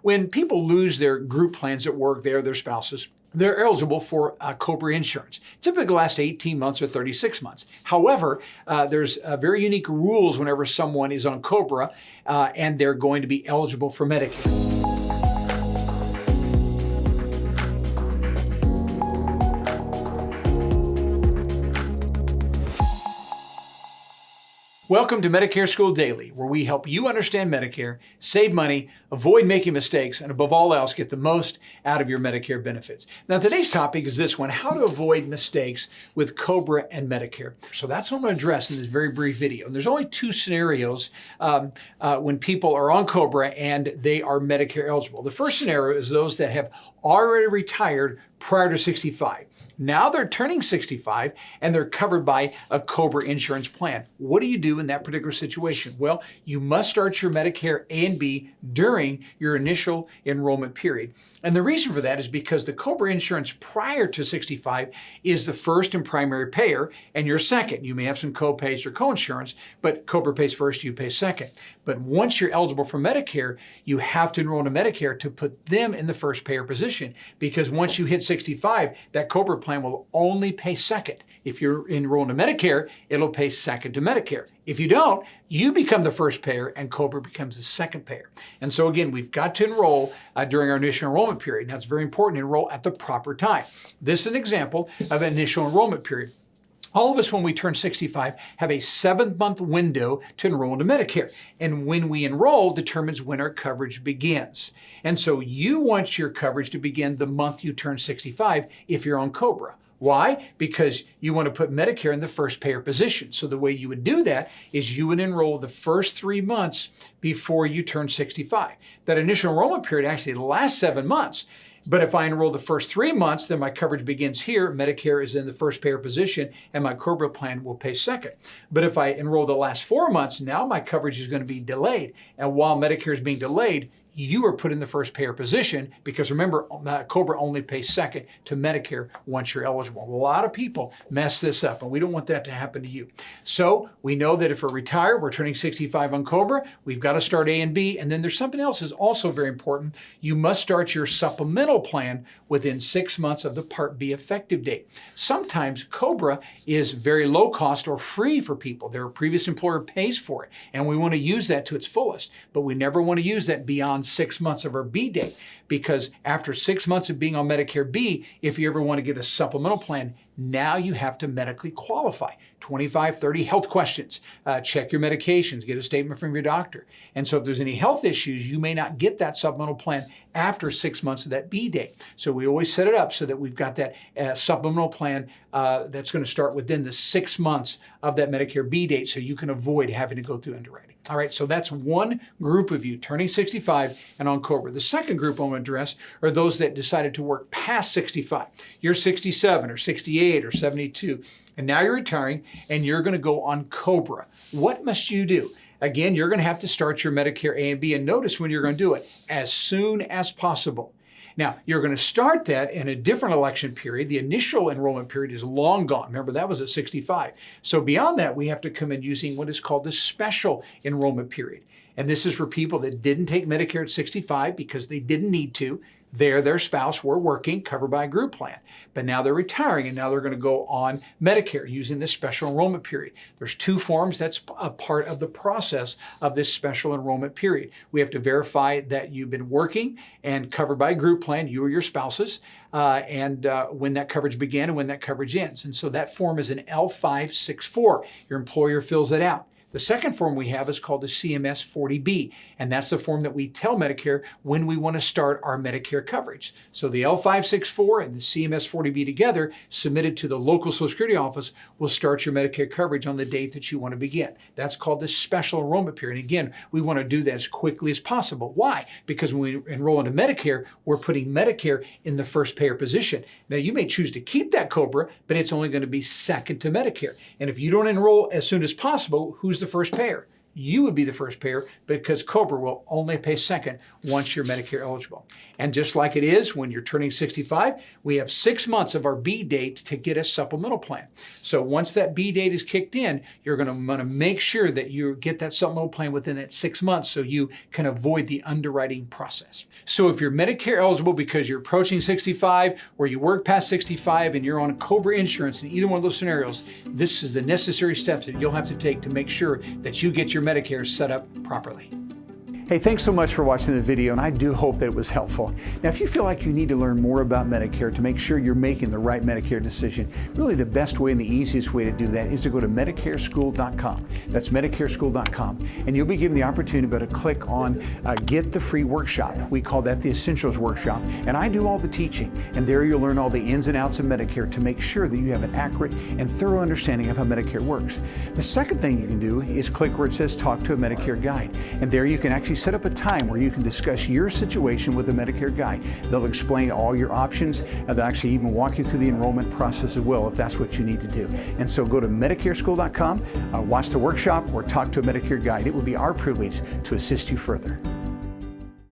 When people lose their group plans at work, they or their spouses, they're eligible for COBRA insurance. Typically lasts 18 months or 36 months. However, there's very unique rules whenever someone is on COBRA and they're going to be eligible for Medicare. Welcome to Medicare School Daily, where we help you understand Medicare, save money, avoid making mistakes, and above all else, get the most out of your Medicare benefits. Now, today's topic is this one: how to avoid mistakes with COBRA and Medicare. So that's what I'm going to address in this very brief video. And there's only two scenarios when people are on COBRA and they are Medicare eligible. The first scenario is those that have already retired prior to 65. Now they're turning 65 and they're covered by a COBRA insurance plan. What do you do in that particular situation? Well, you must start your Medicare A and B during your initial enrollment period. And the reason for that is because the COBRA insurance prior to 65 is the first and primary payer, and you're second. You may have some co-pays or co-insurance, but COBRA pays first, you pay second. But once you're eligible for Medicare, you have to enroll in Medicare to put them in the first payer position, because once you hit 65, that COBRA plan will only pay second. If you're enrolled in Medicare, it'll pay second to Medicare. If you don't, you become the first payer and COBRA becomes the second payer. And so again, we've got to enroll during our initial enrollment period. Now, it's very important to enroll at the proper time. This is an example of an initial enrollment period. All of us, when we turn 65, have a 7-month window to enroll into Medicare. And when we enroll determines when our coverage begins. And so you want your coverage to begin the month you turn 65 if you're on COBRA. Why? Because you want to put Medicare in the first payer position. So the way you would do that is you would enroll the first 3 months before you turn 65. That initial enrollment period actually lasts 7 months. But if I enroll the first 3 months, then my coverage begins here. Medicare is in the first payer position, and my COBRA plan will pay second. But if I enroll the last 4 months, now my coverage is going to be delayed. And while Medicare is being delayed, you are put in the first payer position, because remember, COBRA only pays second to Medicare once you're eligible. A lot of people mess this up, and we don't want that to happen to you. So we know that if we're retired, we're turning 65 on COBRA, we've got to start A and B. And then there's something else that's also very important. You must start your supplemental plan within 6 months of the Part B effective date. Sometimes COBRA is very low cost or free for people. Their previous employer pays for it, and we want to use that to its fullest. But we never want to use that beyond 6 months of our B date, because after 6 months of being on Medicare B, if you ever want to get a supplemental plan, now you have to medically qualify. 25, 30 health questions, check your medications, get a statement from your doctor. And so if there's any health issues, you may not get that supplemental plan after 6 months of that B date. So we always set it up so that we've got that supplemental plan that's going to start within the 6 months of that Medicare B date, so you can avoid having to go through underwriting. All right, so that's one group of you turning 65 and on COBRA. The second group I'm going to address are those that decided to work past 65. You're 67 or 68 or 72, and now you're retiring and you're going to go on COBRA. What must you do? Again, you're going to have to start your Medicare A and B, and notice when you're going to do it: as soon as possible. Now, you're going to start that in a different election period. The initial enrollment period is long gone. Remember, that was at 65. So beyond that, we have to come in using what is called the special enrollment period. And this is for people that didn't take Medicare at 65 because they didn't need to. Their spouse were working, covered by a group plan. But now they're retiring, and now they're going to go on Medicare using this special enrollment period. There's 2 forms that's a part of the process of this special enrollment period. We have to verify that you've been working and covered by a group plan, you or your spouses, and when that coverage began and when that coverage ends. And so that form is an L564. Your employer fills it out. The second form we have is called the CMS 40B, and that's the form that we tell Medicare when we want to start our Medicare coverage. So the L564 and the CMS 40B together, submitted to the local Social Security office, will start your Medicare coverage on the date that you want to begin. That's called the special enrollment period. And again, we want to do that as quickly as possible. Why? Because when we enroll into Medicare, we're putting Medicare in the first payer position. Now, you may choose to keep that COBRA, but it's only going to be second to Medicare. And if you don't enroll as soon as possible, who's the first payer? you would be the first payer because COBRA will only pay second once you're Medicare eligible. And just like it is when you're turning 65, we have 6 months of our B date to get a supplemental plan. So once that B date is kicked in, you're going to want to make sure that you get that supplemental plan within that 6 months so you can avoid the underwriting process. So if you're Medicare eligible because you're approaching 65 or you work past 65 and you're on COBRA insurance in either one of those scenarios, this is the necessary steps that you'll have to take to make sure that you get your Medicare set up properly. Hey, thanks so much for watching the video, and I do hope that it was helpful. Now, if you feel like you need to learn more about Medicare to make sure you're making the right Medicare decision, really the best way and the easiest way to do that is to go to MedicareSchool.com. That's MedicareSchool.com, and you'll be given the opportunity to click on Get the Free Workshop. We call that the Essentials Workshop, and I do all the teaching, and there you'll learn all the ins and outs of Medicare to make sure that you have an accurate and thorough understanding of how Medicare works. The second thing you can do is click where it says Talk to a Medicare Guide, and there you can actually set up a time where you can discuss your situation with the Medicare Guide. They'll explain all your options, and they'll actually even walk you through the enrollment process as well if that's what you need to do. And so go to MedicareSchool.com, watch the workshop, or talk to a Medicare Guide. It would be our privilege to assist you further.